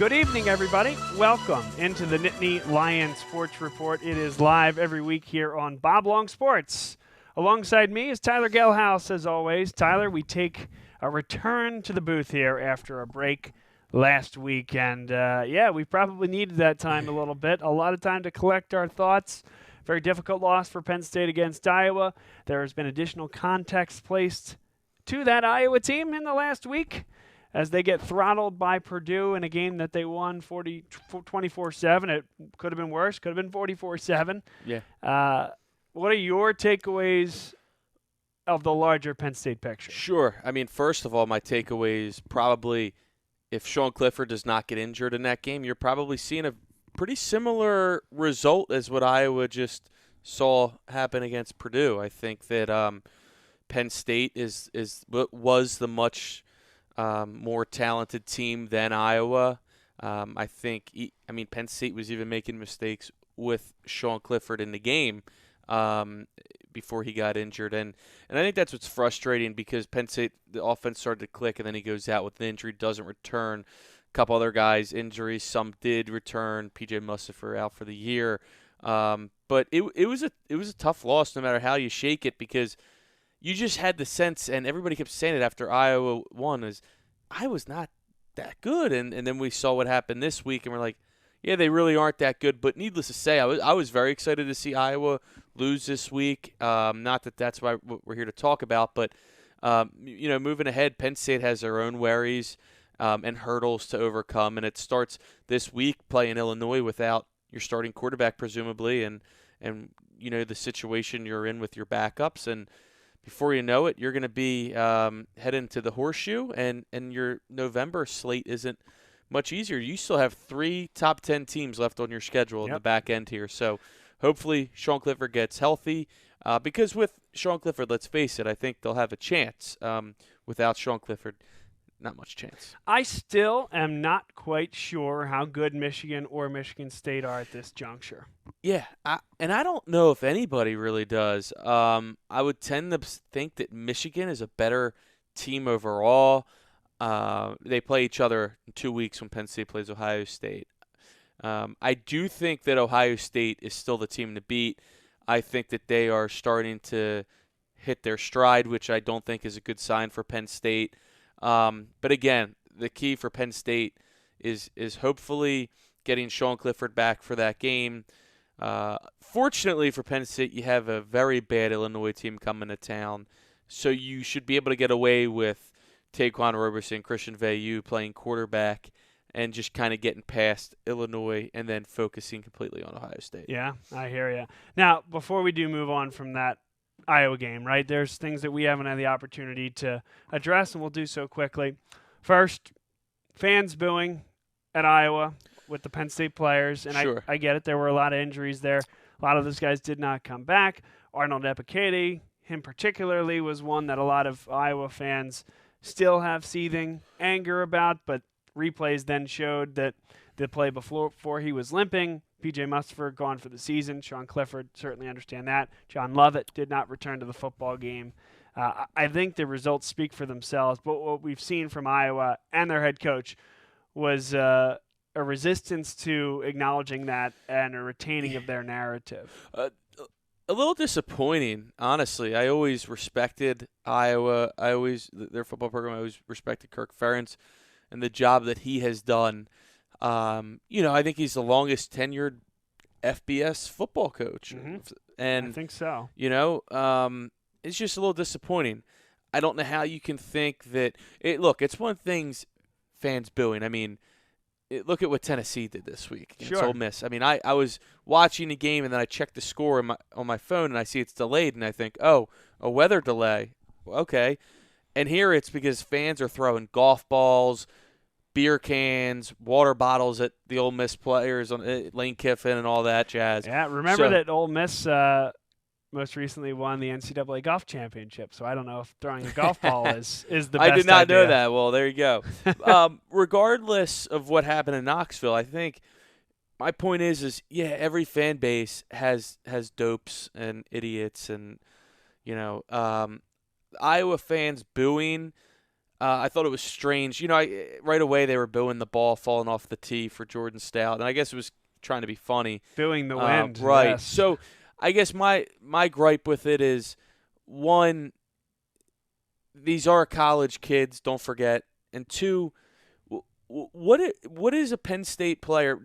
Good evening, everybody. Welcome into the Nittany Lion Sports Report. It is live every week here on Bob Long Sports. Alongside me is Tyler Gehlhaus, as always. Tyler, we take a return to the booth here after a break last week. And, we probably needed that time a little bit. A lot of time to collect our thoughts. Very difficult loss for Penn State against Iowa. There has been additional context placed to that Iowa team in the last week, as they get throttled by Purdue in a game that they won 24-7. It could have been worse. Could have been 44-7. Yeah. What are your takeaways of the larger Penn State picture? Sure. I mean, first of all, my takeaways probably, if Sean Clifford does not get injured in that game, you're probably seeing a pretty similar result as what Iowa just saw happen against Purdue. I think that Penn State was the much more talented team than Iowa. I think Penn State was even making mistakes with Sean Clifford in the game before he got injured. And I think that's what's frustrating, because Penn State, the offense started to click, and then he goes out with an injury, doesn't return. A couple other guys, injuries, some did return. P.J. Mustipher out for the year. But it was a tough loss no matter how you shake it, because you just had the sense, and everybody kept saying it after Iowa won, is Iowa's not that good. And then we saw what happened this week, and we're like, yeah, they really aren't that good. But needless to say, I was very excited to see Iowa lose this week. Not that that's why we're here to talk about, but moving ahead, Penn State has their own worries and hurdles to overcome, and it starts this week playing Illinois without your starting quarterback, presumably, and the situation you're in with your backups. And before you know it, you're going to be heading to the horseshoe, and your November slate isn't much easier. You still have 3 top 10 teams left on your schedule in the back end here. So hopefully Sean Clifford gets healthy, because with Sean Clifford, let's face it, I think they'll have a chance. Without Sean Clifford, not much chance. I still am not quite sure how good Michigan or Michigan State are at this juncture. Yeah, I don't know if anybody really does. I would tend to think that Michigan is a better team overall. They play each other in 2 weeks when Penn State plays Ohio State. I do think that Ohio State is still the team to beat. I think that they are starting to hit their stride, which I don't think is a good sign for Penn State. But again, the key for Penn State is hopefully getting Sean Clifford back for that game. Fortunately for Penn State, you have a very bad Illinois team coming to town, so you should be able to get away with Taquan Roberson, Christian Veilleux playing quarterback, and just kind of getting past Illinois and then focusing completely on Ohio State. Yeah, I hear you. Now, before we do move on from that Iowa game, right, there's things that we haven't had the opportunity to address, and we'll do so quickly. First, fans booing at Iowa with the Penn State players, and sure. I get it. There were a lot of injuries there. A lot of those guys did not come back. Arnold Epicadi, him particularly, was one that a lot of Iowa fans still have seething anger about, but replays then showed that the play before he was limping. P.J. Mustipher gone for the season. Sean Clifford, certainly understand that. John Lovett did not return to the football game. I think the results speak for themselves, but what we've seen from Iowa and their head coach was a resistance to acknowledging that and a retaining of their narrative. A little disappointing, honestly. I always respected Iowa. Their football program. I always respected Kirk Ferentz and the job that he has done. I think he's the longest tenured FBS football coach. Mm-hmm. And I think so. It's just a little disappointing. I don't know how you can think that it's one thing fans booing. I mean, look at what Tennessee did this week against Ole Miss. I mean, I was watching the game, and then I checked the score on my phone, and I see it's delayed, and I think, oh, a weather delay. Okay. And here it's because fans are throwing golf balls, beer cans, water bottles at the Ole Miss players, on Lane Kiffin and all that jazz. Yeah, remember that Ole Miss most recently won the NCAA golf championship, so I don't know if throwing a golf ball is the best I did not idea. know that. Well, there you go. Regardless of what happened in Knoxville, I think my point is every fan base has dopes and idiots, and Iowa fans booing. I thought it was strange. Right away they were booing the ball falling off the tee for Jordan Stout, and I guess it was trying to be funny. Booing the wind. Right. Yes. So I guess my gripe with it is, one, these are college kids, don't forget, and two, what is a Penn State player?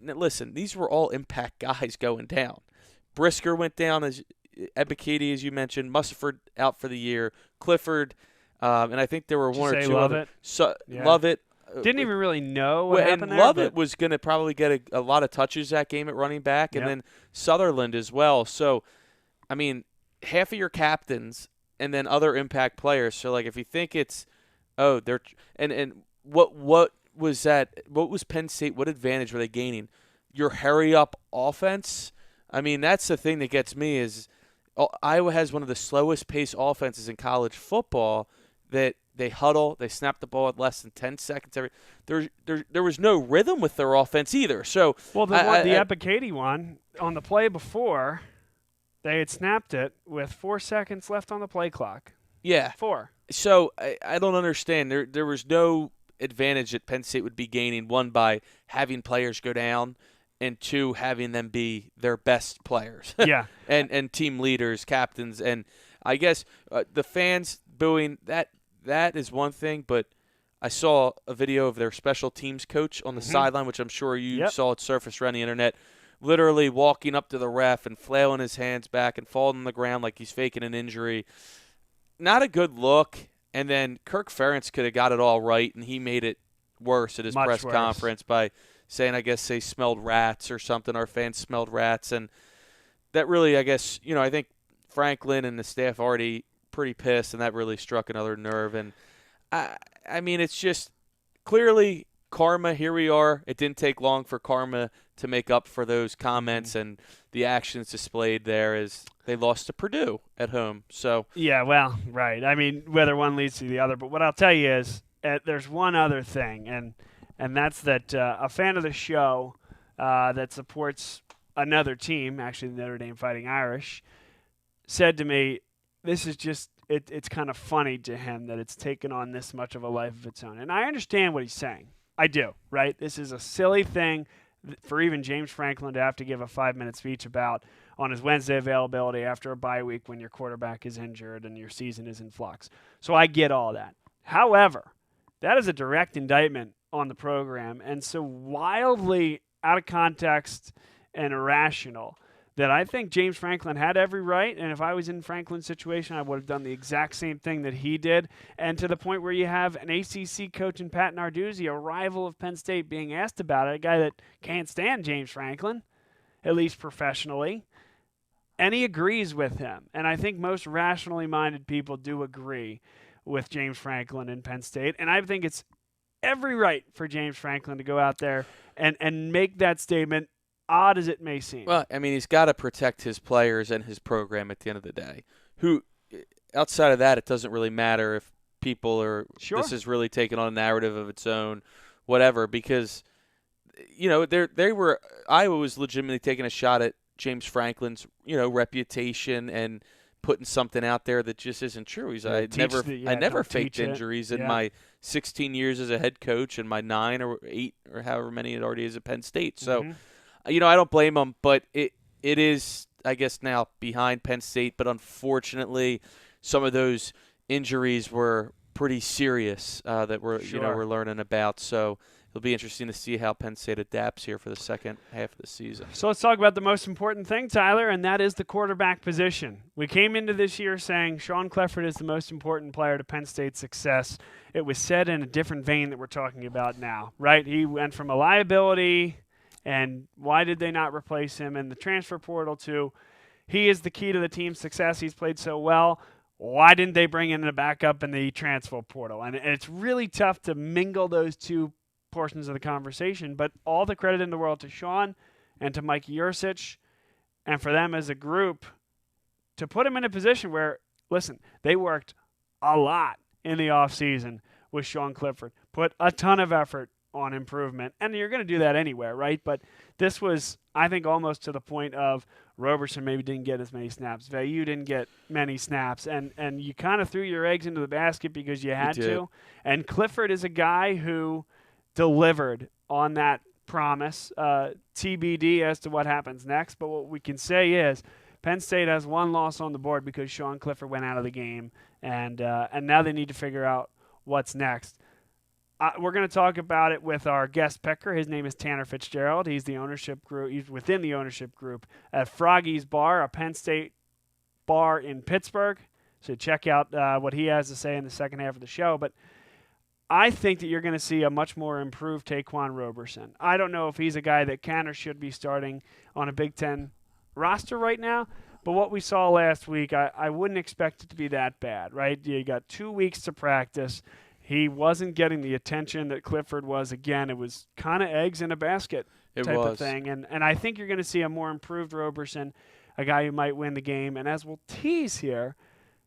Listen, these were all impact guys going down. Brisker went down, as Ebiketie, as you mentioned. Musaford out for the year. Clifford, and I think there were one or two other. Lovett. Didn't even really know what happened there. And Lovett was going to probably get a lot of touches that game at running back, and then Sutherland as well. So, I mean, half of your captains and then other impact players. So, like, if you think it's, and what was that? What was Penn State? What advantage were they gaining? Your hurry-up offense? I mean, that's the thing that gets me is Iowa has one of the slowest pace offenses in college football. That they huddle, they snap the ball at less than 10 seconds. There was no rhythm with their offense either. So, well, the Ebiketie one on the play before, they had snapped it with 4 seconds left on the play clock. Yeah, 4. So I don't understand. There was no advantage that Penn State would be gaining, one, by having players go down, and two, having them be their best players. Yeah. and team leaders, captains. And I guess the fans booing, that is one thing, but I saw a video of their special teams coach on the sideline, which I'm sure you saw it surface around the internet, literally walking up to the ref and flailing his hands back and falling on the ground like he's faking an injury. Not a good look. And then Kirk Ferentz could have got it all right, and he made it worse at his press conference by saying, I guess, they smelled rats or something. Our fans smelled rats. And that really, I guess, I think Franklin and the staff already pretty pissed, and that really struck another nerve. And I mean, it's just clearly karma. Here we are. It didn't take long for karma to make up for those comments and the actions displayed there as they lost to Purdue at home. So yeah, well, right. I mean, whether one leads to the other. But what I'll tell you is there's one other thing, and that's that a fan of the show that supports another team, actually the Notre Dame Fighting Irish, said to me, this is just it's kind of funny to him that it's taken on this much of a life of its own. And I understand what he's saying. I do, right? This is a silly thing for even James Franklin to have to give a 5-minute speech about on his Wednesday availability after a bye week when your quarterback is injured and your season is in flux. So I get all that. However, that is a direct indictment on the program, and so wildly out of context and irrational that I think James Franklin had every right, and if I was in Franklin's situation, I would have done the exact same thing that he did, and to the point where you have an ACC coach in Pat Narduzzi, a rival of Penn State, being asked about it, a guy that can't stand James Franklin, at least professionally, and he agrees with him. And I think most rationally minded people do agree with James Franklin in Penn State, and I think it's every right for James Franklin to go out there and make that statement, odd as it may seem. Well, I mean, he's got to protect his players and his program at the end of the day. Outside of that, it doesn't really matter if people are this is really taking on a narrative of its own, whatever, because Iowa was legitimately taking a shot at James Franklin's reputation and putting something out there that just isn't true. I never faked injuries in my 16 years as a head coach and my 9 or 8 or however many it already is at Penn State. So, I don't blame him, but it is, I guess, now behind Penn State. But unfortunately, some of those injuries were pretty serious that we're learning about. So it'll be interesting to see how Penn State adapts here for the second half of the season. So let's talk about the most important thing, Tyler, and that is the quarterback position. We came into this year saying Sean Clifford is the most important player to Penn State's success. It was said in a different vein that we're talking about now, right? He went from a liability, and why did they not replace him in the transfer portal, to he is the key to the team's success. He's played so well. Why didn't they bring in a backup in the transfer portal? And it's really tough to mingle those two portions of the conversation, but all the credit in the world to Sean and to Mike Yursich and for them as a group to put him in a position where, listen, they worked a lot in the offseason with Sean Clifford, put a ton of effort on improvement, and you're going to do that anywhere, right? But this was, I think, almost to the point of Roberson maybe didn't get as many snaps. Veilleux didn't get many snaps. And you kind of threw your eggs into the basket because you had to. And Clifford is a guy who delivered on that promise. TBD as to what happens next. But what we can say is Penn State has one loss on the board because Sean Clifford went out of the game. And now they need to figure out what's next. We're going to talk about it with our guest picker. His name is Tanner Fitzgerald. He's the ownership group. He's within the ownership group at Froggy's Bar, a Penn State bar in Pittsburgh. So check out what he has to say in the second half of the show. But I think that you're going to see a much more improved Taquan Roberson. I don't know if he's a guy that can or should be starting on a Big Ten roster right now. But what we saw last week, I wouldn't expect it to be that bad, right? You got 2 weeks to practice. He wasn't getting the attention that Clifford was. Again, it was kind of eggs in a basket type of thing. And I think you're going to see a more improved Roberson, a guy who might win the game. And as we'll tease here,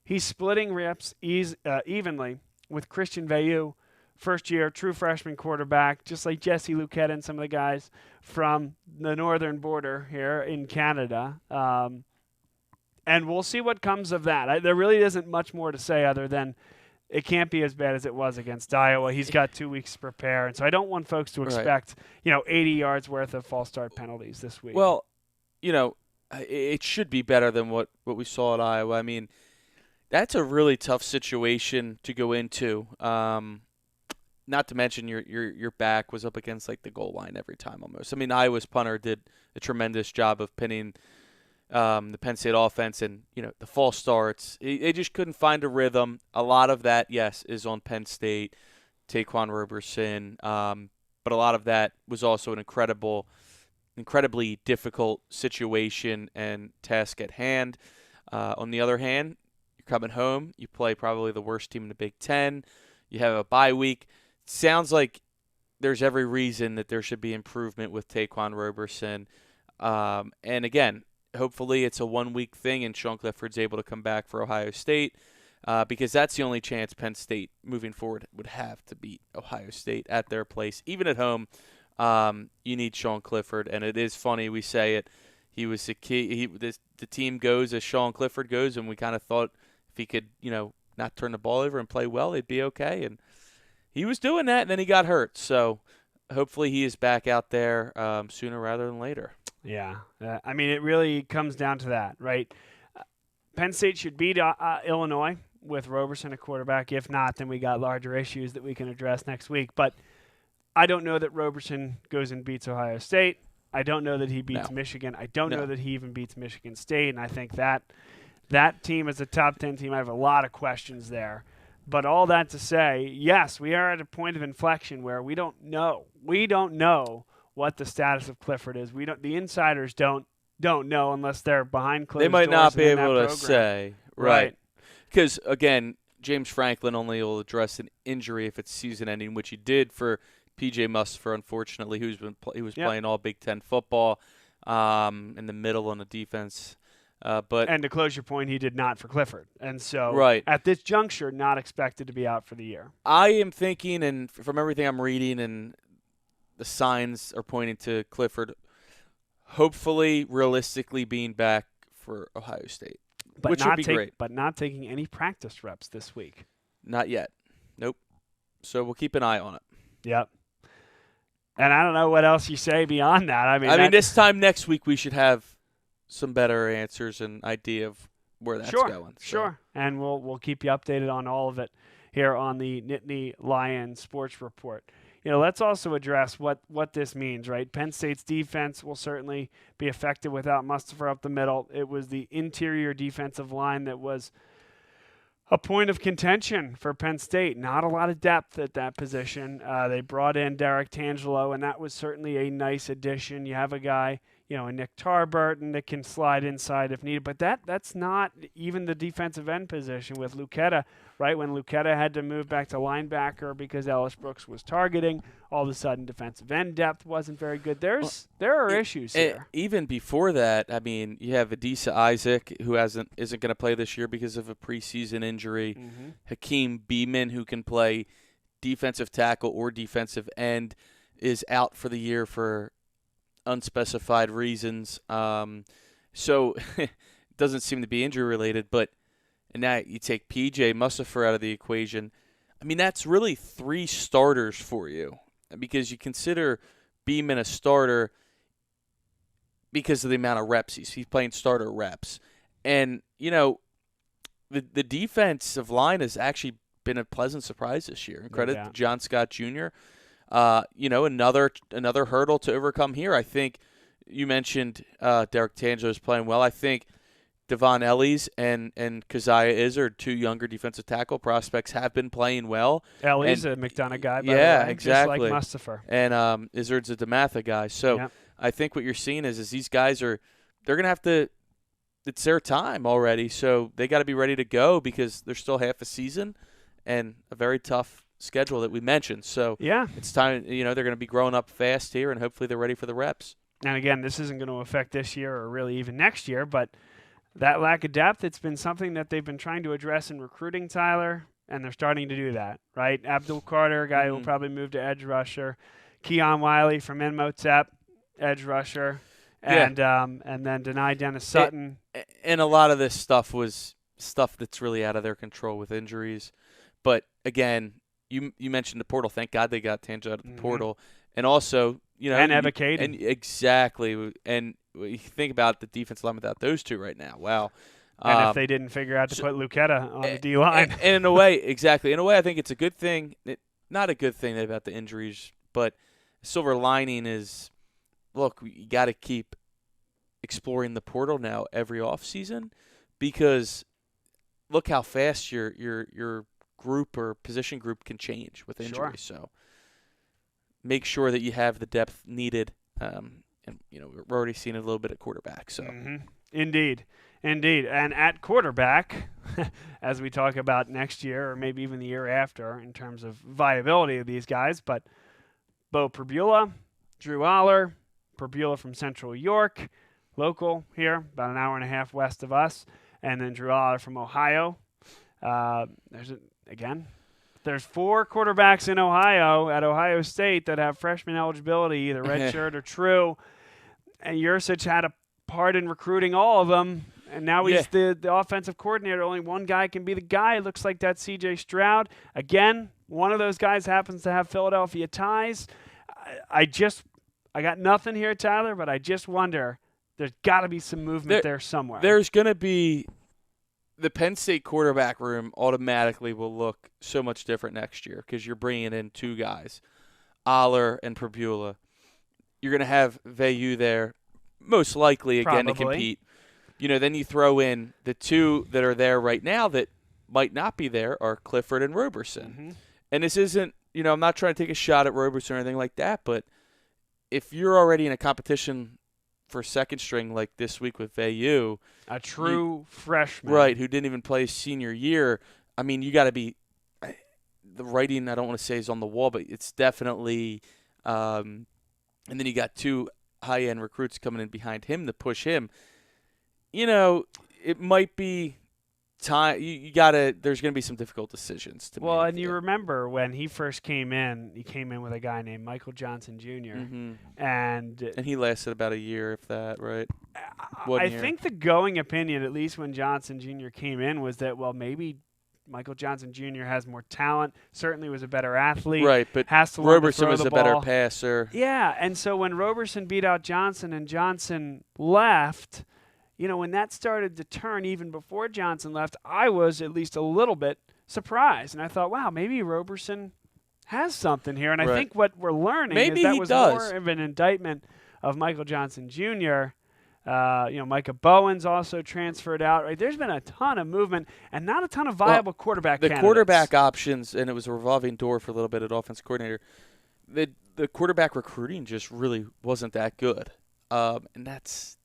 he's splitting reps evenly with Christian Veilleux, first-year true freshman quarterback, just like Jesse Lucchetta and some of the guys from the northern border here in Canada. And we'll see what comes of that. There really isn't much more to say other than it can't be as bad as it was against Iowa. He's got 2 weeks to prepare. And so I don't want folks to expect, 80 yards worth of false start penalties this week. Well, it should be better than what we saw at Iowa. I mean, that's a really tough situation to go into. Not to mention your back was up against like the goal line every time almost. I mean, Iowa's punter did a tremendous job of pinning the Penn State offense, and the false starts. They just couldn't find a rhythm. A lot of that, yes, is on Penn State, Taquan Roberson, but a lot of that was also an incredibly difficult situation and task at hand. On the other hand, you're coming home. You play probably the worst team in the Big Ten. You have a bye week. Sounds like there's every reason that there should be improvement with Taquan Roberson. And again, hopefully it's a 1 week thing and Sean Clifford's able to come back for Ohio State because that's the only chance Penn State moving forward would have to beat Ohio State at their place. Even at home, you need Sean Clifford. And it is funny, we say it. He was the key. The team goes as Sean Clifford goes, and we kind of thought if he could, not turn the ball over and play well, they'd be okay. And he was doing that, and then he got hurt. So hopefully he is back out there sooner rather than later. Yeah. I mean, it really comes down to that, right? Penn State should beat Illinois with Roberson at quarterback. If not, then we got larger issues that we can address next week. But I don't know that Roberson goes and beats Ohio State. I don't know that he beats Michigan. I don't know that he even beats Michigan State. And I think that team is a top 10 team. I have a lot of questions there. But all that to say, yes, we are at a point of inflection where we don't know. We don't know what the status of Clifford is. The insiders don't know unless they're behind closed doors. They might not be able to program. say. Right. Because, again, James Franklin only will address an injury if it's season-ending, which he did for P.J. Musfer, unfortunately, he was playing all Big Ten football in the middle on the defense. And to close your point, he did not for Clifford. And so at this juncture, not expected to be out for the year. I am thinking, and from everything I'm reading, and the signs are pointing to Clifford hopefully, realistically being back for Ohio State, which would be great. But not taking any practice reps this week. Not yet. Nope. So we'll keep an eye on it. Yep. And I don't know what else you say beyond that. I mean, this time next week we should have some better answers and idea of where that's going. Sure. And we'll keep you updated on all of it here on the Nittany Lion Sports Report. Let's also address what this means, right? Penn State's defense will certainly be effective without Musfer up the middle. It was the interior defensive line that was a point of contention for Penn State. Not a lot of depth at that position. They brought in Derek Tangelo, and that was certainly a nice addition. You have a guy, Nick Tarburton that can slide inside if needed. But that's not even the defensive end position with Lucchetta, right? When Lucchetta had to move back to linebacker because Ellis Brooks was targeting, all of a sudden defensive end depth wasn't very good. There are issues here. Even before that, I mean, you have Adisa Isaac, who isn't going to play this year because of a preseason injury. Mm-hmm. Hakeem Beeman, who can play defensive tackle or defensive end, is out for the year for unspecified reasons. So it doesn't seem to be injury related, but and now you take PJ Mustipher out of the equation. I mean, that's really 3 starters for you because you consider Beeman a starter because of the amount of reps he's playing starter reps. And, the defensive line has actually been a pleasant surprise this year. And credit to John Scott Jr. Another hurdle to overcome here. I think you mentioned Derek Tangelo is playing well. I think Devon Ellies and Keziah Izzard, 2 younger defensive tackle prospects, have been playing well. Ellies a McDonough guy, by the way, exactly. just like Mustipher. And Izzard's a DeMatha guy. So I think what you're seeing is these guys they're going to have to – it's their time already, so they got to be ready to go because there's still half a season and a very tough schedule that we mentioned. So it's time, they're going to be growing up fast here, and hopefully they're ready for the reps. And again, this isn't going to affect this year or really even next year, but that lack of depth, it's been something that they've been trying to address in recruiting, Tyler, and they're starting to do that, right? Abdul Carter, a guy who will probably move to edge rusher. Keon Wiley from Imhotep, edge rusher. And then Denai Dennis Sutton. And a lot of this stuff was stuff that's really out of their control with injuries. But, again, you mentioned the portal. Thank God they got Tangelo out of the portal. And also, and Evacade. And exactly. And you think about the defense line without those 2 right now. Wow. And if they didn't figure out to put Lucetta on the D-line. And in a way, exactly. In a way, I think it's a good thing. Not a good thing about the injuries, but silver lining is, look, you got to keep exploring the portal now every offseason because look how fast your group or position group can change with injuries. Sure. So make sure that you have the depth needed. And we're already seeing it a little bit at quarterback. So Indeed. And at quarterback, as we talk about next year or maybe even the year after in terms of viability of these guys, but Bo Perbula, Drew Aller, Perbula from Central York, local here, about an hour and a half west of us, and then Drew Aller from Ohio. There's 4 quarterbacks in Ohio at Ohio State that have freshman eligibility, either redshirt or true. And Yursich had a part in recruiting all of them, and now he's the offensive coordinator. Only one guy can be the guy. It looks like that's C.J. Stroud. Again, one of those guys happens to have Philadelphia ties. I got nothing here, Tyler, but I just wonder, there's got to be some movement there somewhere. There's going to be the Penn State quarterback room automatically will look so much different next year because you're bringing in 2 guys, Aller and Perbula. You're going to have Veilleux there, most likely again to compete. Then you throw in the 2 that are there right now that might not be there are Clifford and Roberson. And this isn't, I'm not trying to take a shot at Roberson or anything like that, but if you're already in a competition for second string like this week with Veilleux, a true freshman, right, who didn't even play his senior year, I mean, you got to be the writing, I don't want to say is on the wall, but it's definitely and then you got 2 high-end recruits coming in behind him to push him. It might be time. There's going to be some difficult decisions to make. Well, and you remember when he first came in, he came in with a guy named Michael Johnson Jr. And he lasted about a year, if that, right? I think the going opinion, at least when Johnson Jr. came in, was that, well, maybe Michael Johnson Jr. has more talent, certainly was a better athlete. Right, but Roberson was a better passer. Yeah, and so when Roberson beat out Johnson and Johnson left, when that started to turn even before Johnson left, I was at least a little bit surprised. And I thought, wow, maybe Roberson has something here. And I think what we're learning is that was more of an indictment of Michael Johnson Jr., Micah Bowen's also transferred out. Right, there's been a ton of movement and not a ton of viable quarterback candidates. The quarterback options, and it was a revolving door for a little bit at offense coordinator. The quarterback recruiting just really wasn't that good, and that's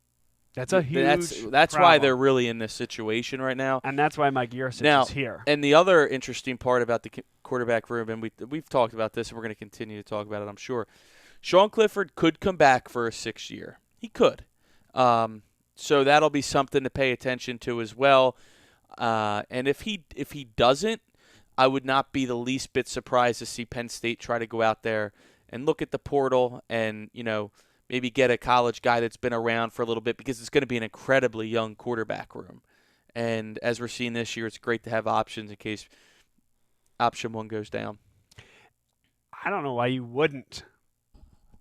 a huge. That's why they're really in this situation right now, and that's why Mike Yursich is here. And the other interesting part about the quarterback room, and we've talked about this, and we're going to continue to talk about it, I'm sure. Sean Clifford could come back for a 6th year. He could. So that'll be something to pay attention to as well. And if he doesn't, I would not be the least bit surprised to see Penn State try to go out there and look at the portal and, maybe get a college guy that's been around for a little bit because it's going to be an incredibly young quarterback room. And as we're seeing this year, it's great to have options in case option one goes down. I don't know why you wouldn't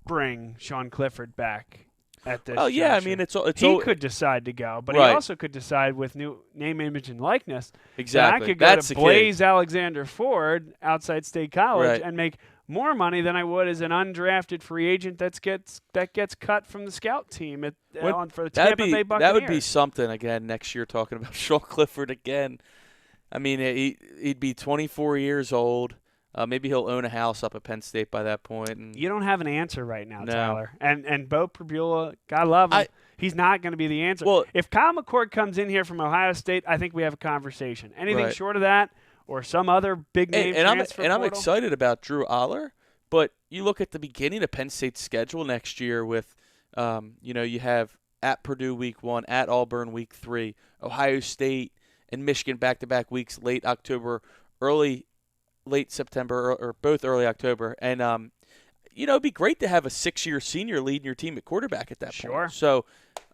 bring Sean Clifford back at this. Oh yeah, I juncture. mean he could decide to go, but he also could decide with new name, image, and likeness. Exactly. That I could go That's to the Blaze key. Alexander Ford outside State College Right. and make more money than I would as an undrafted free agent that gets cut from the scout team for the Tampa Bay Buccaneers. That would be something again next year. Talking about Sean Clifford again. I mean, he'd be 24 years old. Maybe he'll own a house up at Penn State by that point. And you don't have an answer right now, No. Tyler. And Bo Pribula, God love him, he's not going to be the answer. Well, if Kyle McCord comes in here from Ohio State, I think we have a conversation. Anything Right. short of that or some other big name transfer I'm portal? excited about Drew Aller, but you look at the beginning of Penn State's schedule next year with, you have at Purdue week 1, at Auburn week 3, Ohio State and Michigan back-to-back weeks, late October, late September, or both early October. And, it'd be great to have a 6-year senior leading your team at quarterback at that point. So,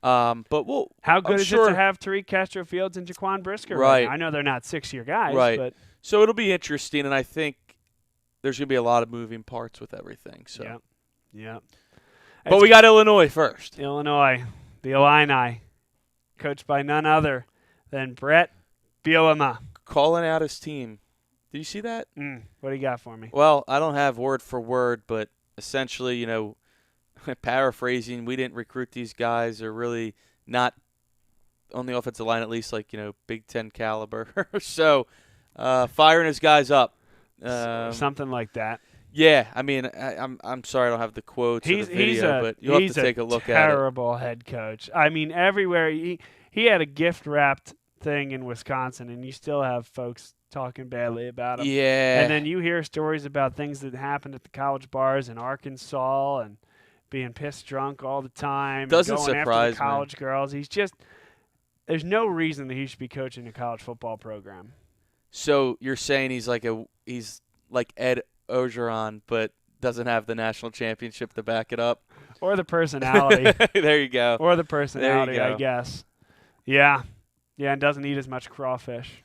but how good I'm is sure, it to have Tariq Castro-Fields and Jaquan Brisker Right. now? I know they're not 6-year guys, Right. but so it'll be interesting, and I think there's going to be a lot of moving parts with everything. So, yeah. But we got Illinois first. Illinois, the Illini, coached by none other than Brett Bielema. Calling out his team. Did you see that? What do you got for me? Well, I don't have word for word, but essentially, paraphrasing, we didn't recruit these guys. They're really not on the offensive line, at least like, Big Ten caliber. So, firing his guys up. Something like that. Yeah, I mean, I'm sorry I don't have the quotes or the video, but you'll have to take a look at it. He's a terrible head coach. I mean, everywhere he had a gift-wrapped thing in Wisconsin, and you still have folks talking badly about him. Yeah. And then you hear stories about things that happened at the college bars in Arkansas and being pissed drunk all the time. Doesn't and going surprise after the college girls. There's no reason that he should be coaching a college football program. So you're saying he's like Ed Ogeron, but doesn't have the national championship to back it up? Or the personality. There you go. Or the personality, There you go. I guess. Yeah. Yeah, and doesn't eat as much crawfish.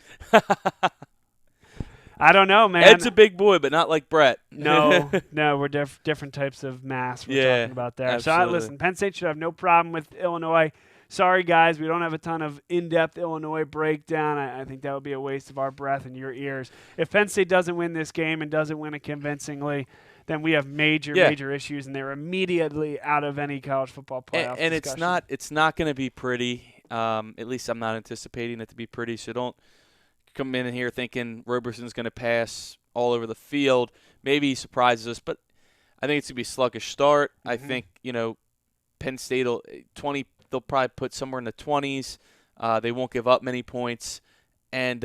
I don't know, man. Ed's a big boy, but not like Brett. No, we're different types of mass we're talking about there. Absolutely. So, listen, Penn State should have no problem with Illinois. Sorry, guys, we don't have a ton of in-depth Illinois breakdown. I think that would be a waste of our breath in your ears. If Penn State doesn't win this game and doesn't win it convincingly, then we have major issues, and they're immediately out of any college football playoff And discussion. it's not going to be pretty. At least I'm not anticipating it to be pretty. So don't come in here thinking Roberson's going to pass all over the field. Maybe he surprises us, but I think it's going to be a sluggish start. I think, Penn State will 20. They'll probably put somewhere in the 20s. They won't give up many points, and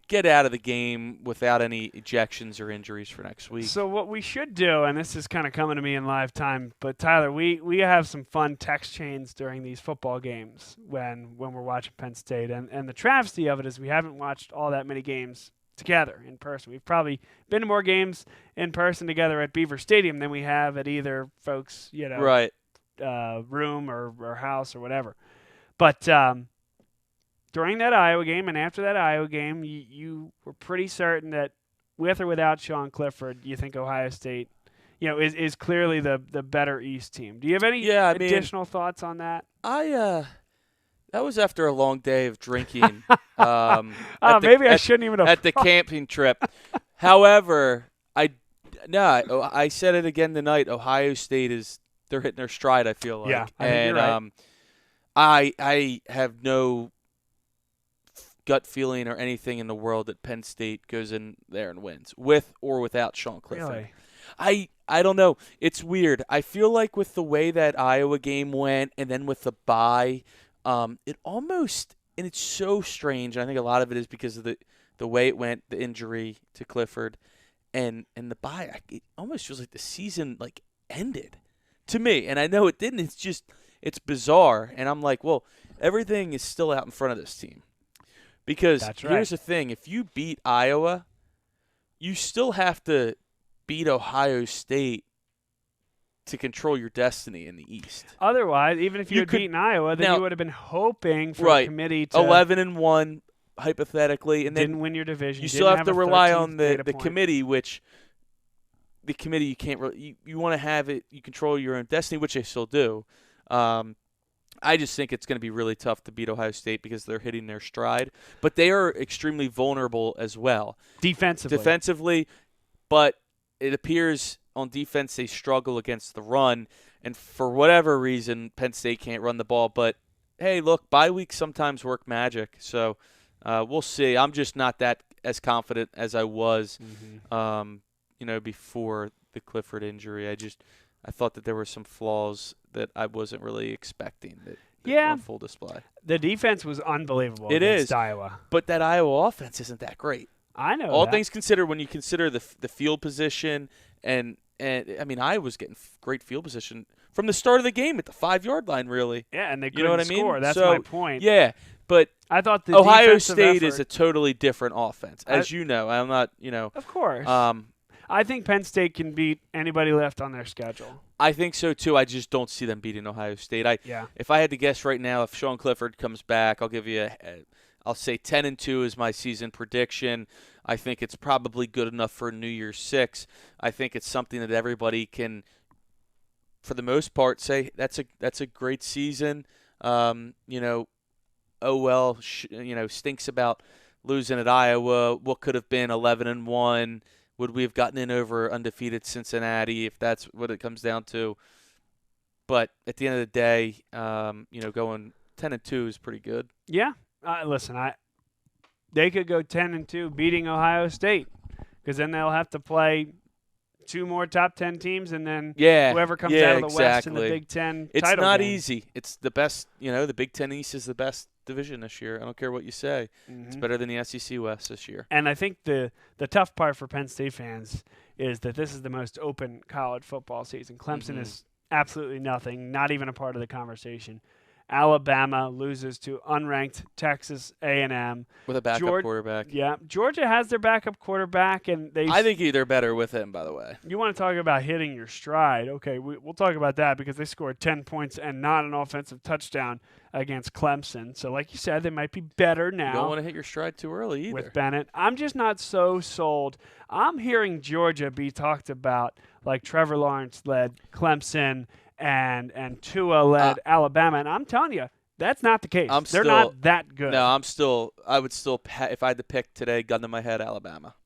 get out of the game without any ejections or injuries for next week. So what we should do, and this is kind of coming to me in live time, but Tyler, we have some fun text chains during these football games when we're watching Penn State, and the travesty of it is we haven't watched all that many games together in person. We've probably been to more games in person together at Beaver Stadium than we have at either folks, Right. Room or house or whatever. But during that Iowa game and after that Iowa game, you were pretty certain that with or without Sean Clifford, you think Ohio State, is clearly the better East team. Do you have any additional thoughts on that? That was after a long day of drinking. Maybe I shouldn't even have. At the camping trip. However, I said it again tonight. Ohio State they're hitting their stride, I feel like. Yeah, I think you're right. I have no gut feeling or anything in the world that Penn State goes in there and wins, with or without Sean Clifford. Really? I don't know. It's weird. I feel like with the way that Iowa game went and then with the bye, it almost – and it's so strange. I think a lot of it is because of the way it went, the injury to Clifford, and the bye. It almost feels like the season ended to me. And I know it didn't. It's bizarre. And I'm like, well, everything is still out in front of this team. Because here's the thing. If you beat Iowa, you still have to beat Ohio State to control your destiny in the East. Otherwise, even if you had beaten Iowa, then you would have been hoping for the committee to 11-1 hypothetically, and then didn't win your division. You still have to rely on the committee, which the committee you can't really. You want to have it. You control your own destiny, which they still do. I just think it's going to be really tough to beat Ohio State because they're hitting their stride, but they are extremely vulnerable as well defensively, but it appears on defense they struggle against the run, and for whatever reason Penn State can't run the ball. But hey, look, bye weeks sometimes work magic, so we'll see. I'm just not that as confident as I was, before the Clifford injury. I thought that there were some flaws that I wasn't really expecting that were on full display. The defense was unbelievable against Iowa. But that Iowa offense isn't that great. I know All things considered, when you consider the field position, and I mean, Iowa's getting great field position from the start of the game at the 5-yard line, really. Yeah, and they couldn't score. That's my point. Yeah, but I thought the Ohio State is a totally different offense, as you know. I'm not, Of course. I think Penn State can beat anybody left on their schedule. I think so, too. I just don't see them beating Ohio State. If I had to guess right now, if Sean Clifford comes back, I'll give you I'll say 10-2 is my season prediction. I think it's probably good enough for New Year's 6. I think it's something that everybody can, for the most part, say that's a great season. Stinks about losing at Iowa. What could have been 11-1? Would we have gotten in over undefeated Cincinnati if that's what it comes down to? But at the end of the day, going 10-2 is pretty good. Yeah. Listen, they could go 10-2 beating Ohio State, because then they'll have to play 2 more top 10 teams, and then whoever comes out of the West in the Big Ten it's title not game. Easy. It's the best. The Big Ten East is the best division this year. I don't care what you say. It's better than the SEC West this year. And I think the tough part for Penn State fans is that this is the most open college football season. Clemson is absolutely nothing, not even a part of the conversation. Alabama loses to unranked Texas A&M with a backup quarterback. Yeah, Georgia has their backup quarterback, and I think they're better with him. By the way, you want to talk about hitting your stride? Okay, we'll talk about that, because they scored 10 points and not an offensive touchdown against Clemson. So, like you said, they might be better now. You don't want to hit your stride too early either. With Bennett, I'm just not so sold. I'm hearing Georgia be talked about like Trevor Lawrence led Clemson and Tua led Alabama, and I'm telling you, that's not the case. They're not that good. No, I would still, if I had to pick today, gun to my head, Alabama.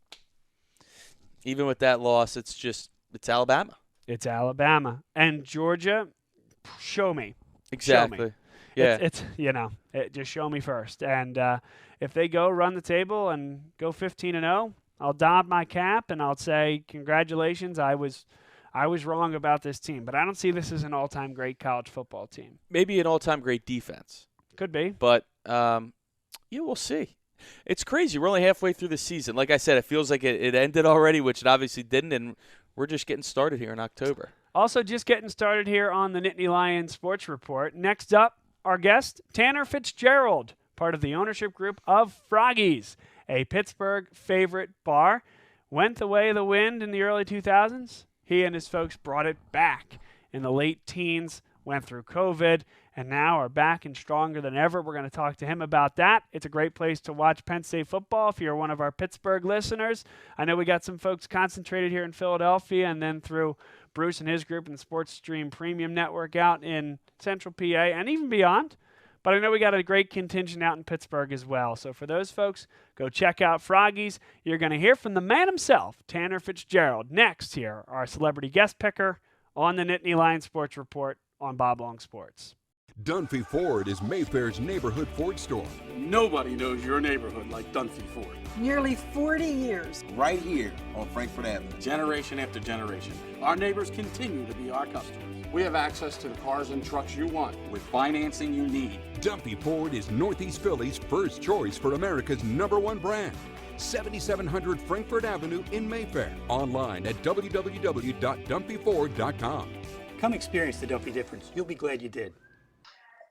Even with that loss, it's Alabama. It's Alabama. And Georgia, show me. Exactly. Show me. Yeah. Just show me first. And if they go run the table and go 15-0, I'll don my cap and I'll say, congratulations, I was wrong about this team, but I don't see this as an all-time great college football team. Maybe an all-time great defense. Could be. But, we'll see. It's crazy. We're only halfway through the season. Like I said, it feels like it ended already, which it obviously didn't, and we're just getting started here in October. Also, just getting started here on the Nittany Lion Sports Report. Next up, our guest, Tanner Fitzgerald, part of the ownership group of Froggy's, a Pittsburgh favorite bar. Went the way of the wind in the early 2000s. He and his folks brought it back in the late teens, went through COVID, and now are back and stronger than ever. We're going to talk to him about that. It's a great place to watch Penn State football if you're one of our Pittsburgh listeners. I know we got some folks concentrated here in Philadelphia, and then through Bruce and his group and the Sports Stream Premium Network out in Central PA and even beyond. But I know we got a great contingent out in Pittsburgh as well. So for those folks, go check out Froggy's. You're going to hear from the man himself, Tanner Fitzgerald. Next here, our celebrity guest picker on the Nittany Lion Sports Report on Bob Long Sports. Dunphy Ford is Mayfair's neighborhood Ford store. Nobody knows your neighborhood like Dunphy Ford. Nearly 40 years. Right here on Frankfurt Avenue. Generation after generation. Our neighbors continue to be our customers. We have access to the cars and trucks you want with financing you need. Dunphy Ford is Northeast Philly's first choice for America's #1 brand. 7700 Frankfurt Avenue in Mayfair. Online at www.dunphyford.com. Come experience the Dunphy difference. You'll be glad you did.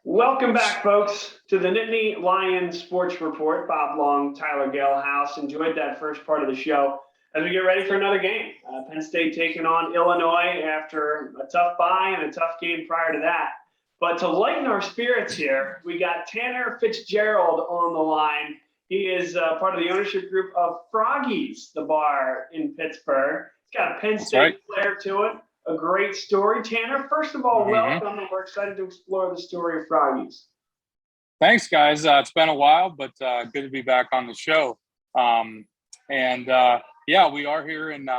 Welcome back, folks, to the Nittany Lion Sports Report. Bob Long, Tyler Gehlhaus. Enjoyed that first part of the show. as we get ready for another game. Penn State taking on Illinois after a tough bye and a tough game prior to that. But to lighten our spirits here, we got Tanner Fitzgerald on the line. He is part of the ownership group of Froggy's, the bar in Pittsburgh. He's got a Penn State flair to it. A great story. Tanner, first of all, welcome, and we're excited to explore the story of Froggy's. Thanks, guys. It's been a while, but good to be back on the show. Yeah, we are here in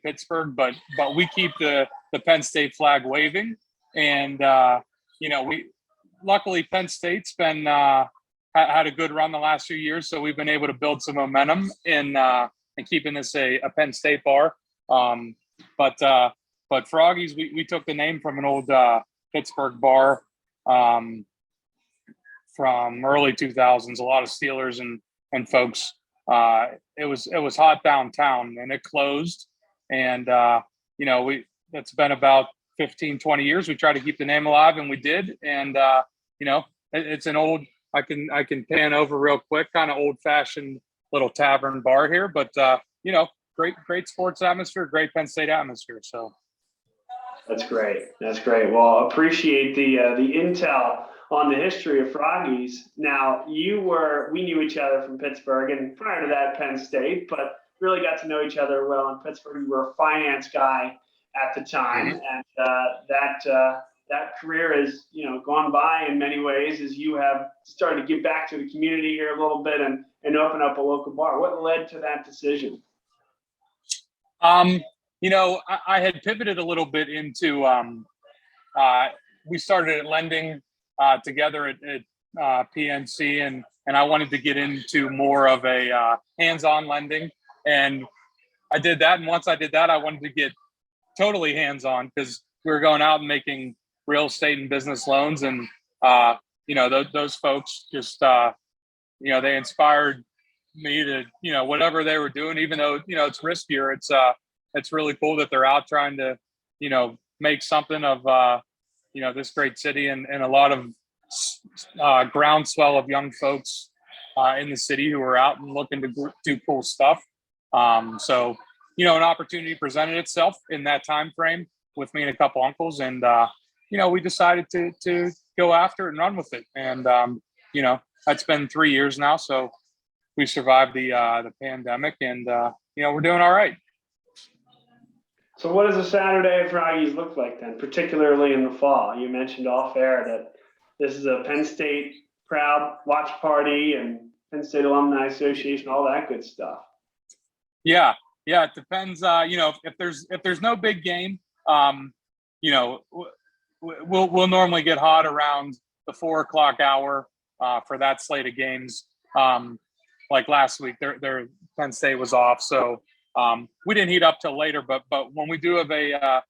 Pittsburgh, but we keep the Penn State flag waving, and luckily Penn State's been had a good run the last few years, so we've been able to build some momentum in keeping this a Penn State bar. But Froggy's, we took the name from an old Pittsburgh bar from early 2000s. A lot of Steelers and folks. It was hot downtown, and it closed. And that's been about 15, 20 years. We tried to keep the name alive, and we did. And it's an old. I can pan over real quick, kind of old-fashioned little tavern bar here, but great sports atmosphere, great Penn State atmosphere. So. That's great. Well, appreciate the intel on the history of Froggy's. Now, we knew each other from Pittsburgh, and prior to that, Penn State, but really got to know each other well in Pittsburgh. You were a finance guy at the time, and that career has gone by in many ways as you have started to give back to the community here a little bit and open up a local bar. What led to that decision? I had pivoted a little bit into we started lending together at PNC, and I wanted to get into more of a hands-on lending, and I did that. And once I did that, I wanted to get totally hands-on because we were going out and making real estate and business loans, and those folks just they inspired me to whatever they were doing, even though it's riskier. It's really cool that they're out trying to, make something of, this great city and a lot of groundswell of young folks in the city who are out and looking to do cool stuff. So, an opportunity presented itself in that time frame with me and a couple uncles, and we decided to go after it and run with it. And that's been 3 years now, so we survived the pandemic, and we're doing all right. So what does a Saturday at Froggy's look like then, particularly in the fall? You mentioned off air that this is a Penn State proud watch party and Penn State Alumni Association, all that good stuff. Yeah, it depends. If there's no big game, we'll normally get hot around the 4 o'clock hour for that slate of games. Like last week, their Penn State was off, so. We didn't heat up till later, but when we do have a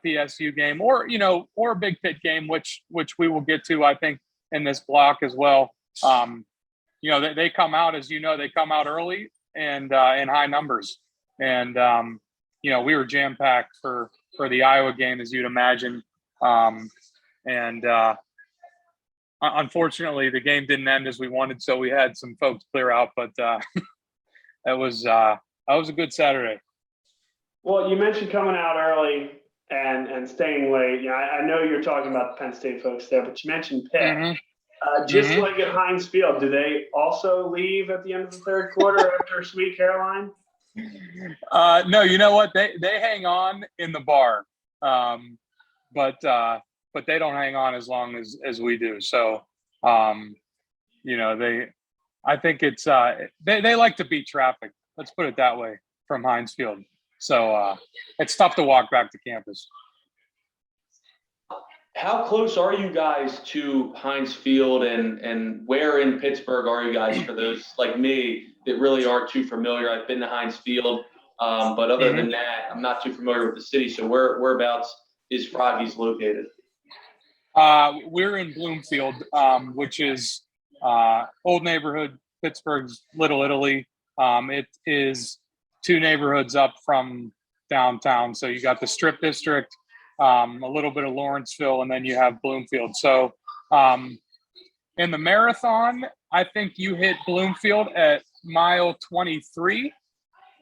PSU game or a Big Pit game, which we will get to, I think, in this block as well. They come out, as they come out early and in high numbers, and we were jam packed for the Iowa game, as you'd imagine, and unfortunately the game didn't end as we wanted, so we had some folks clear out, but that was a good Saturday. Well, you mentioned coming out early and staying late. I know you're talking about the Penn State folks there, but you mentioned Pitt. Mm-hmm. Like at Heinz Field, do they also leave at the end of the third quarter after Sweet Caroline? No, you know what? They hang on in the bar, but they don't hang on as long as we do. So, I think it's they like to beat traffic. Let's put it that way from Heinz Field. So it's tough to walk back to campus. How close are you guys to Heinz Field, and where in Pittsburgh are you guys for those like me that really aren't too familiar? I've been to Heinz Field, but other than that, I'm not too familiar with the city. So whereabouts is Froggy's located? We're in Bloomfield, which is old neighborhood, Pittsburgh's Little Italy. It is 2 neighborhoods up from downtown. So you got the Strip District, a little bit of Lawrenceville, and then you have Bloomfield. So in the marathon, I think you hit Bloomfield at mile 23.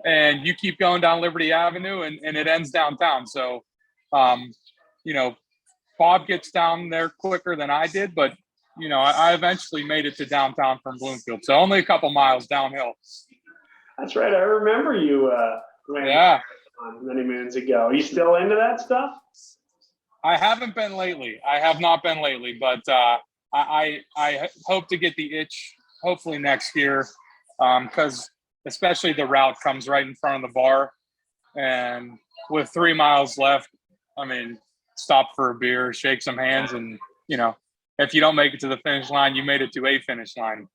and you keep going down Liberty Avenue, and it ends downtown. So, Bob gets down there quicker than I did, but I eventually made it to downtown from Bloomfield. So only a couple miles downhill. That's right. I remember you ran many moons ago. Are you still into that stuff? I haven't been lately. I have not been lately, but I hope to get the itch hopefully next year, because especially the route comes right in front of the bar, and with 3 miles left, I mean, stop for a beer, shake some hands, and if you don't make it to the finish line, you made it to a finish line.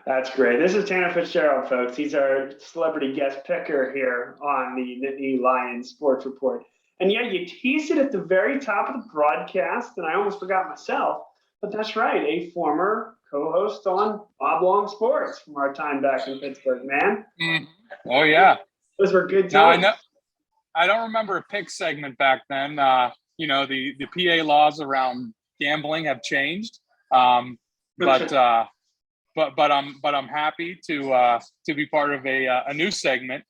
That's great. This is Tanner Fitzgerald, folks. He's our celebrity guest picker here on the Nittany Lion Sports Report. And yeah, you teased it at the very top of the broadcast, and I almost forgot myself. But that's right, a former co-host on Oblong Sports from our time back in Pittsburgh, man. Oh, yeah. Those were good times. No, I don't remember a pick segment back then. The PA laws around gambling have changed. But I'm happy to be part of a new segment.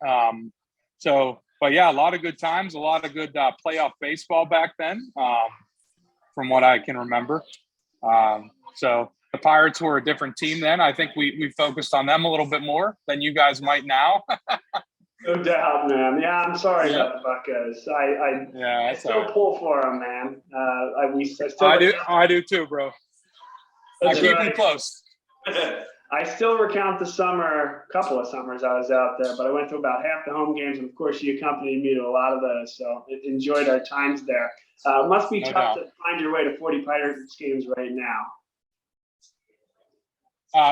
But yeah, a lot of good times, a lot of good playoff baseball back then, from what I can remember. So the Pirates were a different team then. I think we focused on them a little bit more than you guys might now. No doubt, man. Yeah, I'm sorry about the Buccos. I still pull for them, man. I do too, bro. I keep you close. I still recount the couple of summers I was out there, but I went to about half the home games, and of course you accompanied me to a lot of those, so enjoyed our times there. It must be tough to find your way to 40 Pirates games right now.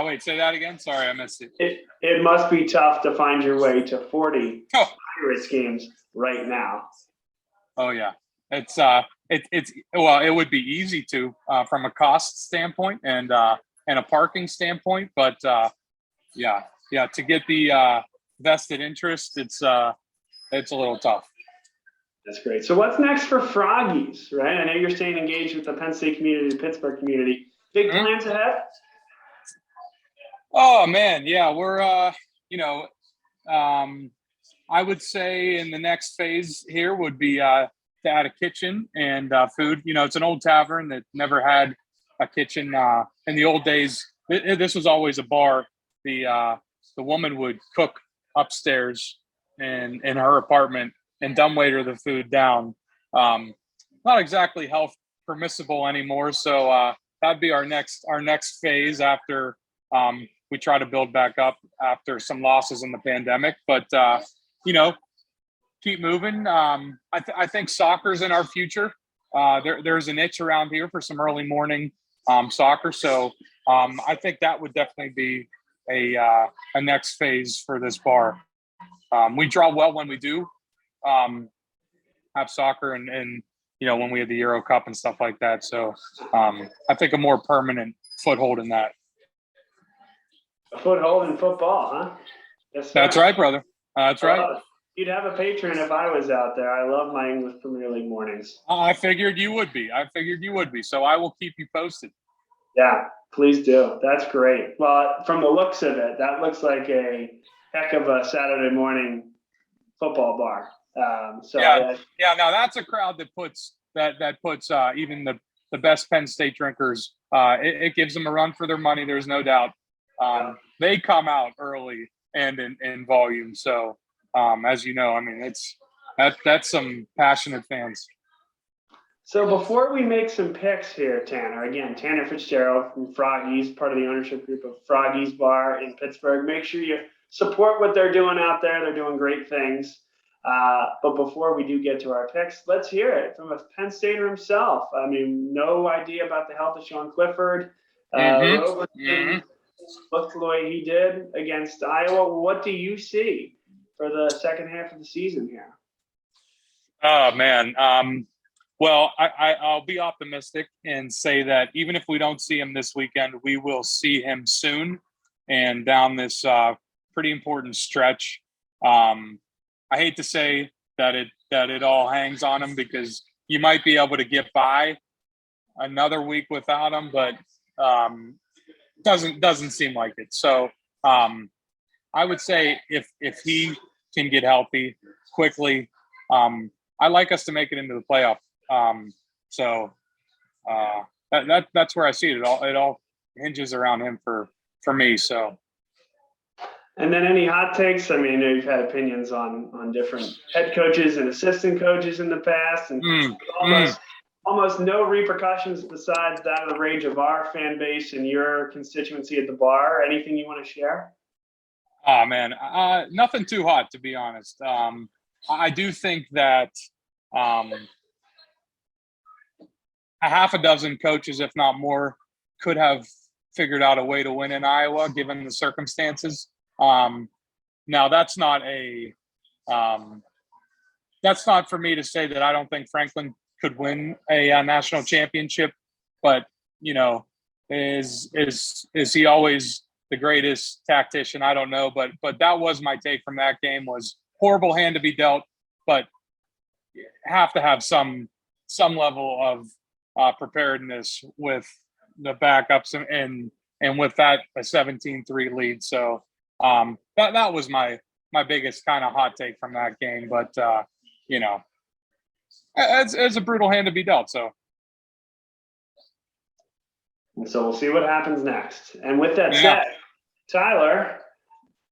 Wait, say that again? Sorry, I missed it. It must be tough to find your way to 40 Pirates games right now. Oh yeah, it would be easy to from a cost standpoint and a parking standpoint, but to get the vested interest, it's a little tough. That's great. So what's next for Froggies, right? I know you're staying engaged with the Penn State community, the Pittsburgh community. Big plans ahead? Oh man, yeah, we're I would say in the next phase here would be to add a kitchen and food. It's an old tavern that never had a kitchen. In the old days, this was always a bar. The woman would cook upstairs in her apartment and dumbwaiter the food down. Not exactly health permissible anymore. So that'd be our next phase after we try to build back up after some losses in the pandemic. But keep moving. I think soccer's in our future. There's a niche around here for some early morning soccer. So I think that would definitely be a next phase for this bar. We draw well when we do have soccer and when we had the Euro Cup and stuff like that. So I think a more permanent foothold in that. A foothold in football, huh? Yes, that's right, brother. That's right. You'd have a patron if I was out there. I love my English Premier League mornings. I figured you would be. So I will keep you posted. Yeah, please do. That's great. Well, from the looks of it, that looks like a heck of a Saturday morning football bar. Now that's a crowd that puts even the best Penn State drinkers. It gives them a run for their money. There's no doubt. They come out early and in volume. So as you know, I mean, that's some passionate fans. So before we make some picks here, Tanner, again, Tanner Fitzgerald from Froggy's, part of the ownership group of Froggy's Bar in Pittsburgh. Make sure you support what they're doing out there. They're doing great things. But before we do get to our picks, let's hear it from a Penn Stater himself. I mean, no idea about the health of Sean Clifford. Looked the way he did against Iowa. What do you see for the second half of the season here? Oh, man. Well, I'll be optimistic and say that even if we don't see him this weekend, we will see him soon and down this pretty important stretch. I hate to say that it all hangs on him because you might be able to get by another week without him, but doesn't seem like it. So I would say if he can get healthy quickly, I like us to make it into the playoff. That's where I see it. It all hinges around him for me. So. And then any hot takes? I mean, you've had opinions on different head coaches and assistant coaches in the past, and almost no repercussions besides that of the rage of our fan base and your constituency at the bar. Anything you want to share? Oh man, nothing too hot, to be honest. I do think that a half a dozen coaches, if not more, could have figured out a way to win in Iowa, given the circumstances. Now that's not for me to say that I don't think Franklin could win a national championship, but is he always the greatest tactician? I don't know, but that was my take from that game. Was horrible hand to be dealt, but have to have some level of preparedness with the backups and with that a 17-3 lead. So that was my biggest kind of hot take from that game. But it's a brutal hand to be dealt. So we'll see what happens next. And with that said, Tyler,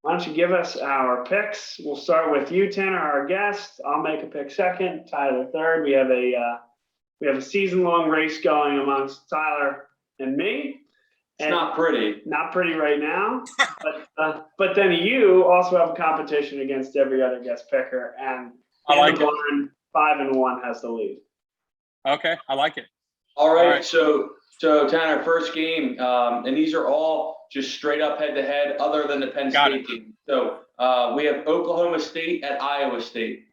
why don't you give us our picks? We'll start with you, Tanner, our guest. I'll make a pick second, Tyler third. We have a season-long race going amongst Tyler and me. It's not pretty. Not pretty right now. but then you also have a competition against every other guest picker, and I like it. 5-1 has the lead. Okay, I like it. All right. So Tanner, first game, and these are all just straight up head-to-head other than the Penn State game. So we have Oklahoma State at Iowa State.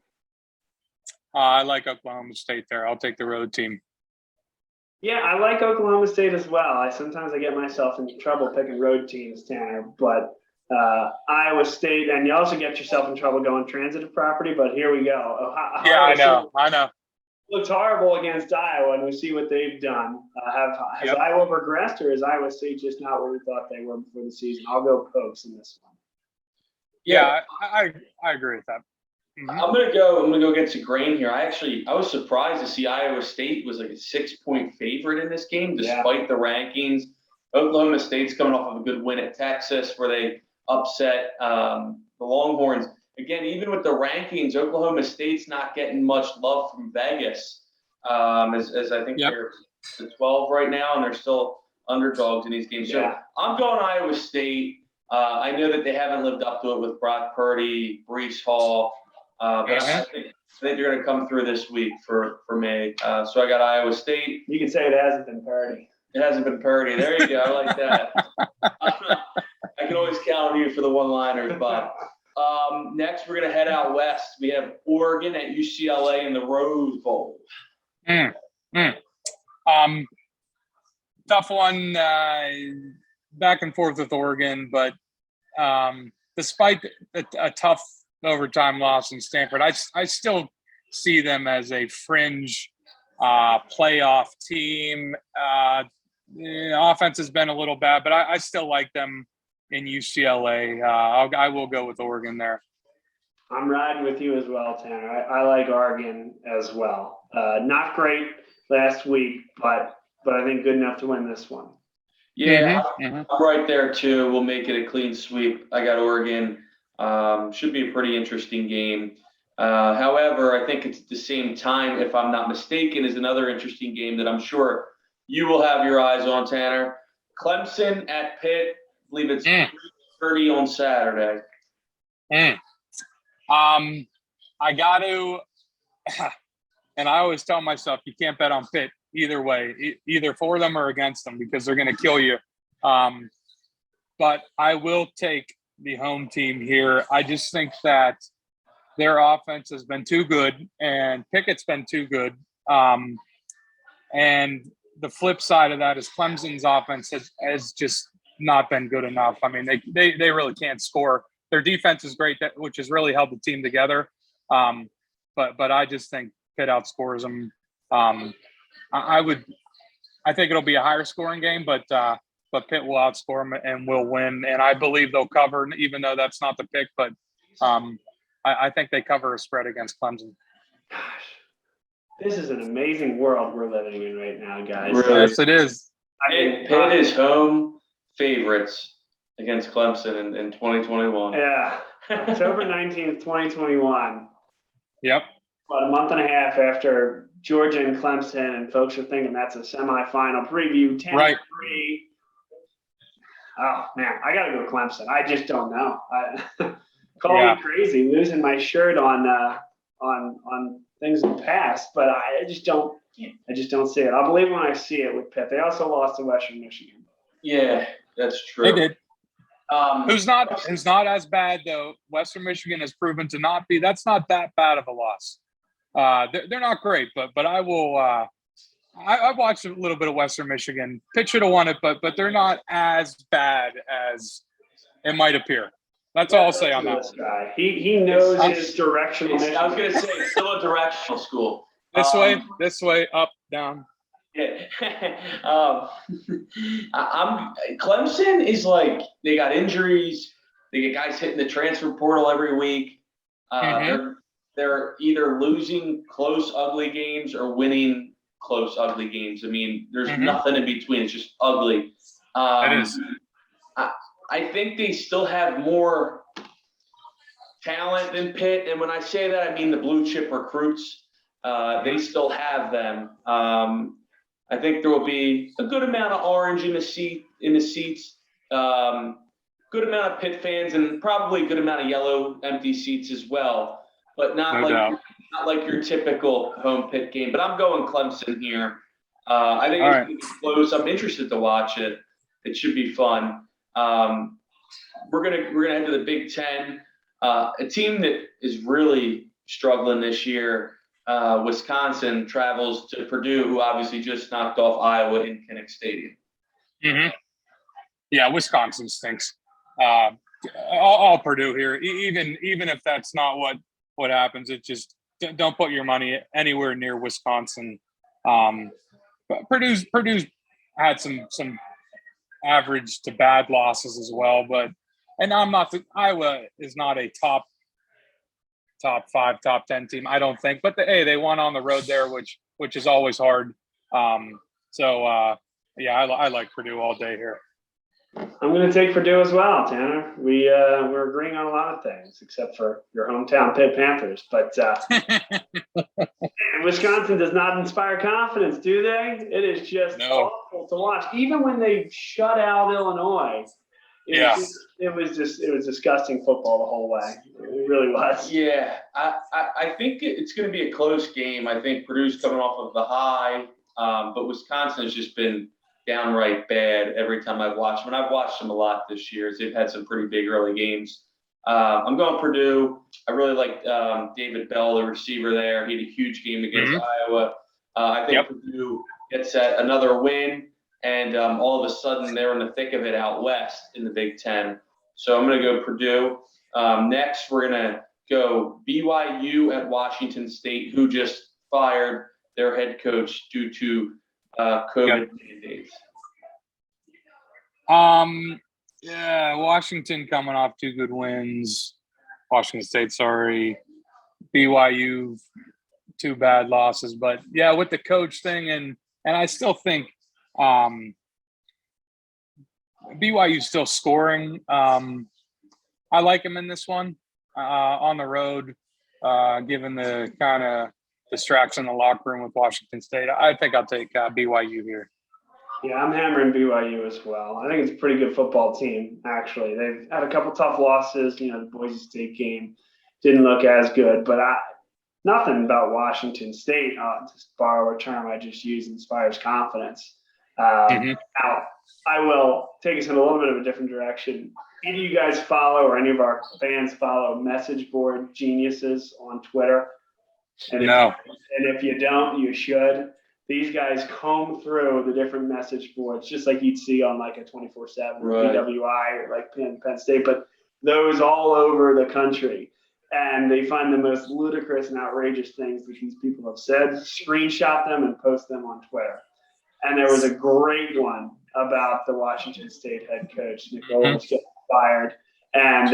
I like Oklahoma State there. I'll take the road team. Yeah, I like Oklahoma State as well. Sometimes I get myself in trouble picking road teams, Tanner, but Iowa State, and you also get yourself in trouble going transitive property, but here we go. I know. Looks horrible against Iowa, and we see what they've done. Has Iowa progressed, or is Iowa State just not where we thought they were before the season? I'll go Pokes in this one. Yeah, I agree with that. Mm-hmm. I'm gonna go against the grain here. I was surprised to see Iowa State was like a 6-point favorite in this game, despite the rankings. Oklahoma State's coming off of a good win at Texas, where they upset the Longhorns. Again, even with the rankings, Oklahoma State's not getting much love from Vegas, as I think they're 12 right now, and they're still underdogs in these games. So I'm going Iowa State. I know that they haven't lived up to it with Brock Purdy, Breece Hall, but I think they're going to come through this week for me. So I got Iowa State. You can say it hasn't been Purdy. It hasn't been Purdy. There you go. I like that. I can always count on you for the one-liners, but next we're going to head out west. We have Oregon at UCLA in the Rose Bowl. Tough one, back and forth with Oregon, but despite a tough overtime loss in Stanford, I still see them as a fringe playoff team. Offense has been a little bad, but I still like them in UCLA. I will go with Oregon there. I'm riding with you as well, Tanner. I like Oregon as well. Not great last week, but I think good enough to win this one. Yeah, I'm right there too. We'll make it a clean sweep. I got Oregon. Should be a pretty interesting game. However, I think it's at the same time, if I'm not mistaken, is another interesting game that I'm sure you will have your eyes on, Tanner. Clemson at Pitt. I believe it's 3:30 on Saturday. I got to, and I always tell myself you can't bet on Pitt either way, either for them or against them, because they're going to kill you. But I will take the home team here. I just think that their offense has been too good, and Pickett's been too good. And the flip side of that is Clemson's offense has just not been good enough. I mean, they really can't score. Their defense is great, which has really held the team together. But I just think Pitt outscores them. I think it'll be a higher scoring game, but Pitt will outscore them and will win. And I believe they'll cover, even though that's not the pick. But I think they cover a spread against Clemson. Gosh, this is an amazing world we're living in right now, guys. Really? Yes, it is. Pitt is home favorites against Clemson in 2021. Yeah, October 19th, 2021. Yep. About a month and a half after Georgia and Clemson, and folks are thinking that's a semifinal preview. 10-3. Right. Oh man, I gotta go Clemson. I just don't know. Call me crazy, losing my shirt on things in the past, but I just don't see it. I'll believe when I see it with Pitt. They also lost to Western Michigan. Yeah, that's true. They did. Who's not as bad though. Western Michigan has proven to not be. That's not that bad of a loss. They're not great, but I will. I watched a little bit of Western Michigan. Pitt should have won it, but they're not as bad as it might appear. That's all I'll say on that one. He knows his directional. I was going to say it's still a directional school. This way, up, down. Yeah. Clemson is like they got injuries. They get guys hitting the transfer portal every week. They're either losing close, ugly games or winning close, ugly games. I mean, there's nothing in between. It's just ugly. It is. I think they still have more talent than Pitt. And when I say that, I mean the blue chip recruits. They still have them. I think there will be a good amount of orange in the seats. Good amount of Pitt fans and probably a good amount of yellow empty seats as well. But not like your typical home Pitt game. But I'm going Clemson here. I think it's going to be close. I'm interested to watch it. It should be fun. We're gonna head to the Big Ten. A team that is really struggling this year. Wisconsin travels to Purdue, who obviously just knocked off Iowa in Kinnick Stadium. Yeah, Wisconsin stinks. All Purdue here, even if that's not what happens, it just don't put your money anywhere near Wisconsin. But Purdue's had some average to bad losses as well, Iowa is not a top 5, top 10 team, I don't think. But they won on the road there, which is always hard. I like Purdue all day here. I'm going to take Purdue as well, Tanner. We're agreeing on a lot of things, except for your hometown Pitt Panthers. But Wisconsin does not inspire confidence, do they? It is just awful to watch. Even when they shut out Illinois, it was disgusting football the whole way. It really was. Yeah, I think it's going to be a close game. I think Purdue's coming off of the high, but Wisconsin has just been downright bad every time I've watched them. And I've watched them a lot this year. They've had some pretty big early games. I'm going Purdue. I really like David Bell, the receiver there. He had a huge game against Iowa. I think Purdue gets another win, and all of a sudden they're in the thick of it out west in the Big Ten. So I'm going to go Purdue. Next, we're going to go BYU at Washington State, who just fired their head coach due to COVID mandates. Washington coming off 2 good wins. Washington State, sorry. BYU, 2 bad losses. But yeah, with the coach thing, and I still think BYU's still scoring. I like him in this one on the road, given the kind of distraction in the locker room with Washington State. I think I'll take BYU here. Yeah, I'm hammering BYU as well. I think it's a pretty good football team, actually. They've had a couple tough losses. The Boise State game didn't look as good, but nothing about Washington State, just borrow a term I just used, inspires confidence. Now, I will take us in a little bit of a different direction. Either you guys follow or any of our fans follow message board geniuses on Twitter. And if you don't, you should. These guys comb through the different message boards, just like you'd see on like a 24/7 or PWI or like Penn State, but those all over the country. And they find the most ludicrous and outrageous things that these people have said, screenshot them, and post them on Twitter. And there was a great one about the Washington State head coach, Nicholas, getting fired. And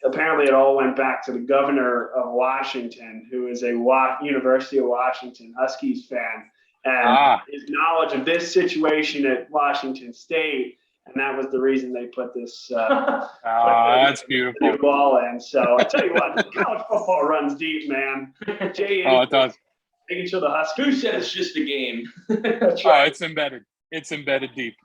apparently it all went back to the governor of Washington, who is a University of Washington Huskies fan, and his knowledge of this situation at Washington State. And that was the reason they put this that's beautiful. Ball in. So I tell you what, college football runs deep, man. It does. Making sure the Huskies. Who said it's just a game? That's right. It's embedded. It's embedded deep.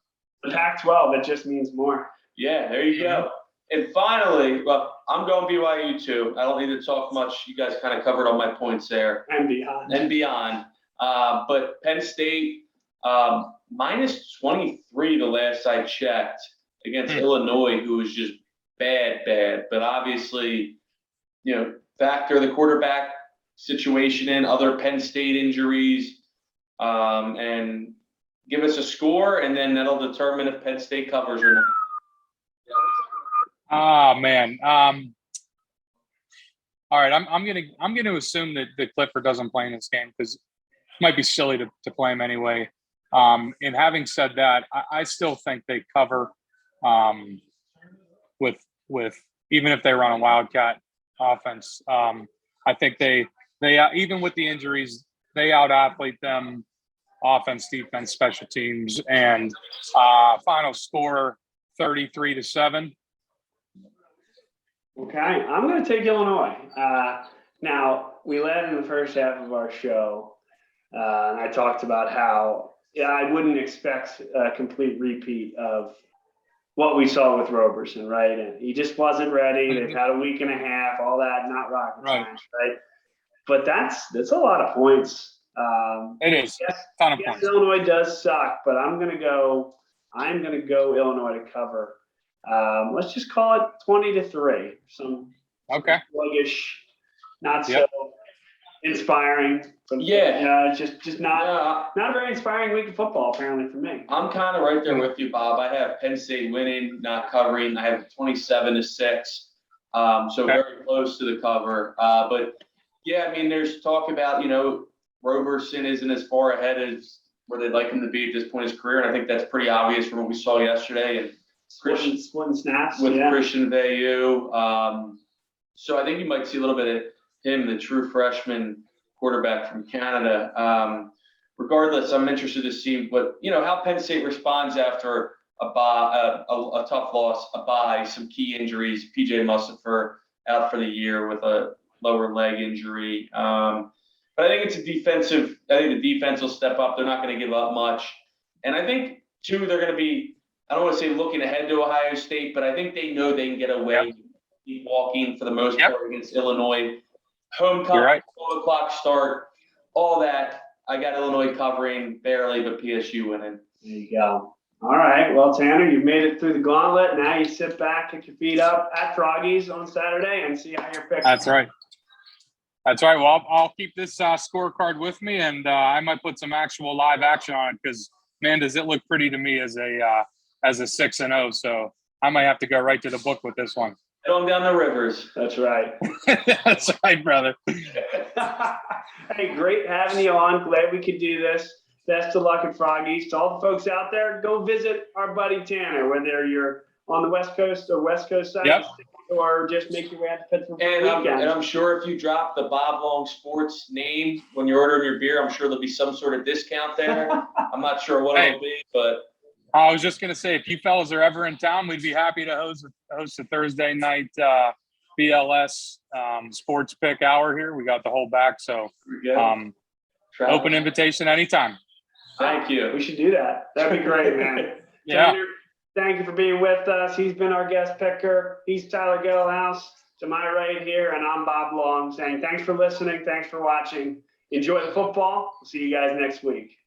The Pac-12, it just means more. Yeah, there you go. And finally, well, I'm going BYU too. I don't need to talk much. You guys kind of covered all my points there. And beyond. But Penn State, minus 23 the last I checked against Illinois, who was just bad. But obviously, factor the quarterback situation in, other Penn State injuries, and give us a score, and then that'll determine if Penn State covers or not. Man. All right, I'm gonna assume that Clifford doesn't play in this game because it might be silly to play him anyway. And having said that, I still think they cover with even if they run a Wildcat offense. I think they even with the injuries, they out-athlete them offense, defense, special teams, and final score 33-7. Okay, I'm going to take Illinois. Now, we led in the first half of our show, and I talked about how I wouldn't expect a complete repeat of what we saw with Roberson, right? And he just wasn't ready. They've had a week and a half, all that, not rocket science, right? But that's a lot of points. It is. Ton of points. Illinois does suck, but I'm going to go Illinois to cover. Let's just call it 20-3. Some sluggish, not so inspiring. But, just not a very inspiring week of football, apparently, for me. I'm kind of right there with you, Bob. I have Penn State winning, not covering. I have 27-6, so very close to the cover. But yeah, I mean, there's talk about Roberson isn't as far ahead as where they'd like him to be at this point in his career, and I think that's pretty obvious from what we saw yesterday. And Splitting snaps with Christian Veilleux. So I think you might see a little bit of him, the true freshman quarterback from Canada. Regardless, I'm interested to see how Penn State responds after a tough loss, a bye, some key injuries. PJ Musafir out for the year with a lower leg injury. But I think it's the defense will step up. They're not going to give up much. And I think, too, they're going to be, I don't want to say looking ahead to Ohio State, but I think they know they can get away, keep walking for the most part against Illinois. Homecoming, 12 o'clock start, all that. I got Illinois covering barely, but PSU winning. There you go. All right. Well, Tanner, you've made it through the gauntlet. Now you sit back, kick your feet up at Froggy's on Saturday and see how you're picking. That's right. Well, I'll keep this scorecard with me, and I might put some actual live action on it because, man, does it look pretty to me as a 6-0. So I might have to go right to the book with this one. Going down the rivers. That's right. That's right, brother. Hey, great having you on. Glad we could do this. Best of luck at Froggy's. To all the folks out there, go visit our buddy Tanner, whether you're on the West Coast side or just make your way out to Pittsburgh. And I'm sure if you drop the Bob Long Sports name when you're ordering your beer, I'm sure there'll be some sort of discount there. I'm not sure what it'll be, but I was just going to say, if you fellas are ever in town, we'd be happy to host a Thursday night BLS sports pick hour here. We got the whole back, so open invitation anytime. Thank you. We should do that. That'd be great, man. Tanner, thank you for being with us. He's been our guest picker. He's Tyler Gehlhaus to my right here, and I'm Bob Long saying thanks for listening. Thanks for watching. Enjoy the football. We'll see you guys next week.